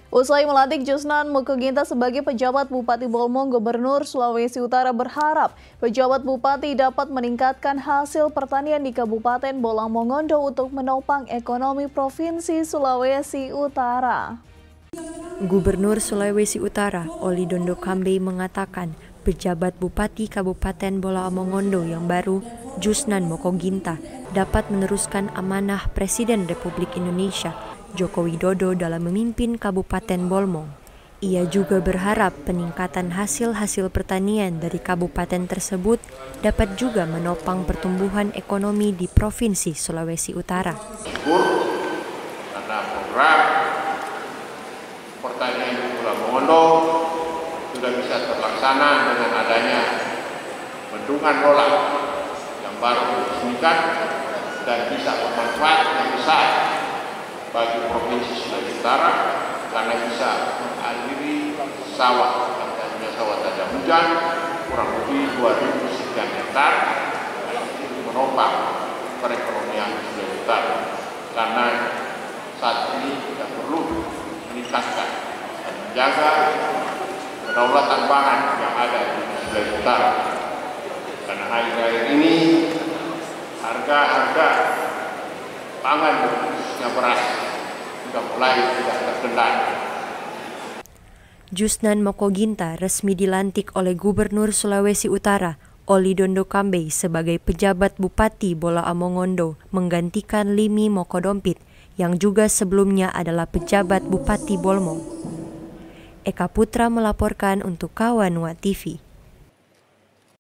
Usai melantik Jusnan Mokoginta sebagai pejabat Bupati Bolmong, Gubernur Sulawesi Utara berharap pejabat Bupati dapat meningkatkan hasil pertanian di Kabupaten Bolang Mongondo untuk menopang ekonomi Provinsi Sulawesi Utara. Gubernur Sulawesi Utara, Oli Dondo Kambe mengatakan pejabat Bupati Kabupaten Bolang Mongondo yang baru, Jusnan Mokoginta, dapat meneruskan amanah Presiden Republik Indonesia Joko Widodo dalam memimpin Kabupaten Bolmong. Ia juga berharap peningkatan hasil-hasil pertanian dari kabupaten tersebut dapat juga menopang pertumbuhan ekonomi di Provinsi Sulawesi Utara. Karena program pertanian di Bolang Mongondo sudah bisa terlaksana dengan adanya bendungan Rolang yang baru diresmikan dan bisa bermanfaat yang besar bagi Provinsi Sulawesi Utara karena bisa mengaliri sawah yang tadinya sawah tak ada hujan kurang lebih 2.000 sekian hektar menopang perekonomian Sulawesi Utara karena saat ini kita perlu meningkatkan dan menjaga kedaulatan pangan yang ada di Sulawesi Utara karena akhir-akhir ini harga pangan khususnya beras sudah mulai tidak terkendali. Jusnan Mokoginta resmi dilantik oleh Gubernur Sulawesi Utara, Oli Dondo Kambe sebagai pejabat Bupati Bolang Mongondo menggantikan Limi Mokodompit yang juga sebelumnya adalah pejabat Bupati Bolmong. Eka Putra melaporkan untuk Kawan Wa TV.